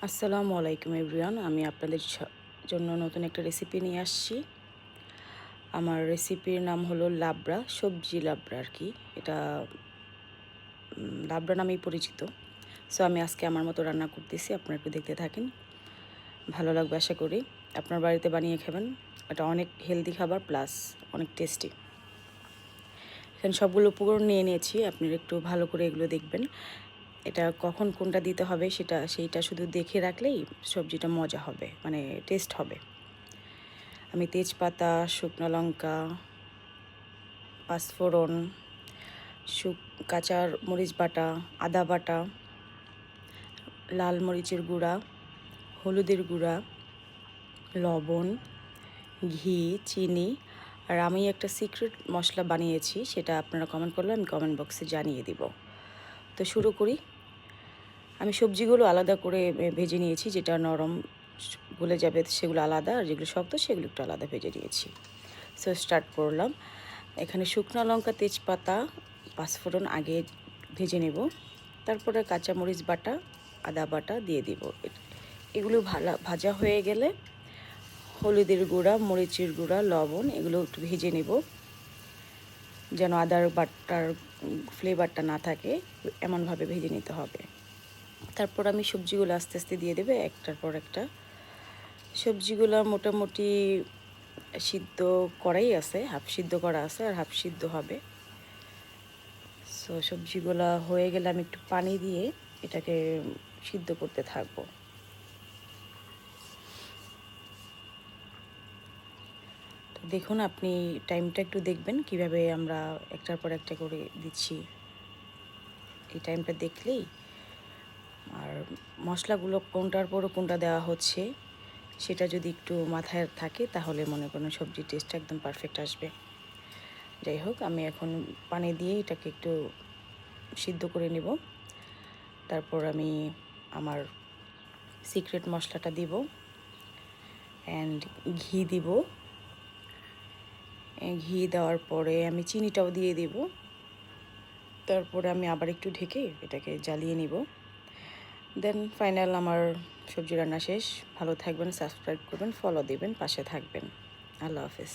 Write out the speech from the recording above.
আসসালামু আলাইকুম এভরিওয়ান। আমি আপনাদের জন্য নতুন একটা রেসিপি নিয়ে আসছি। আমার রেসিপির নাম হলো লাবড়া, সবজি লাবড়া আর কি। এটা লাবড়া নামেই পরিচিত। সো আমি আজকে আমার মতো রান্না করতেছি, আপনারা একটু দেখতে থাকেন, ভালো লাগবে আশা করি। আপনার বাড়িতে বানিয়ে খাবেন, এটা অনেক হেলদি খাবার প্লাস অনেক টেস্টি। এখানে সবগুলো উপকরণ নিয়ে নিয়েছি, আপনারা একটু ভালো করে এগুলো দেখবেন। এটা কখন কোনটা দিতে হবে সেইটা শুধু দেখে রাখলেই সবজিটা মজা হবে, মানে টেস্ট হবে। আমি তেজপাতা, শুকনো লঙ্কা, পাঁচফোড়ন, কাঁচা মরিচ বাটা, আদা বাটা, লাল মরিচের গুঁড়া, হলুদের গুঁড়া, লবণ, ঘি, চিনি আর আমি একটা সিক্রেট মশলা বানিয়েছি, সেটা আপনারা কমেন্ট করলে আমি কমেন্ট বক্সে জানিয়ে দিব। তো শুরু করি। আমি সবজিগুলো আলাদা করে ভেজে নিয়েছি, যেটা নরম গলে যাবে সেগুলো আলাদা, আর যেগুলো শক্ত সেগুলো একটু আলাদা ভেজে নিয়েছি। সো স্টার্ট করলাম। এখানে শুকনো লঙ্কা, তেজপাতা, পাঁচফোড়ন আগে ভেজে নেব, তারপরে কাঁচামরিচ বাটা, আদা বাটা দিয়ে দিব। এগুলো ভাজা হয়ে গেলে হলুদের গুঁড়া, মরিচের গুঁড়া, লবণ এগুলো একটু ভেজে নেব, যেন আদার বাটার ফ্লেভারটা না থাকে, এমনভাবে ভেজে নিতে হবে। তারপর আমি সবজিগুলো আস্তে আস্তে দিয়ে দেবে একটার পর একটা। সবজিগুলো মোটামুটি সিদ্ধ করাই আছে, হাফ সিদ্ধ করা আছে আর হাফ সিদ্ধ হবে। সো সবজিগুলো হয়ে গেলে আমি একটু পানি দিয়ে এটাকে সিদ্ধ করতে থাকবো। তো দেখুন, আপনি টাইমটা একটু দেখবেন কিভাবে আমরা একটার পর একটা করে দিচ্ছি। এই টাইমটা দেখলেই, আর মশলাগুলো কোনটার পরও কোনটা দেওয়া হচ্ছে সেটা যদি একটু মাথায় থাকে তাহলে মনে করেন সবজির টেস্টটা একদম পারফেক্ট আসবে। যাই হোক, আমি এখন পানি দিয়ে এটাকে একটু সিদ্ধ করে নেব। তারপর আমি আমার সিক্রেট মশলাটা দিব অ্যান্ড ঘি দিব। ঘি দেওয়ার পরে আমি চিনিটাও দিয়ে দিব। তারপরে আমি আবার একটু ঢেকে এটাকে জ্বালিয়ে নিব। দেন ফাইনাল আমার সবজি রান্না শেষ। ভালো থাকবেন, সাবস্ক্রাইব করবেন, ফলো দিবেন, পাশে থাকবেন। আল্লাহ হাফেজ।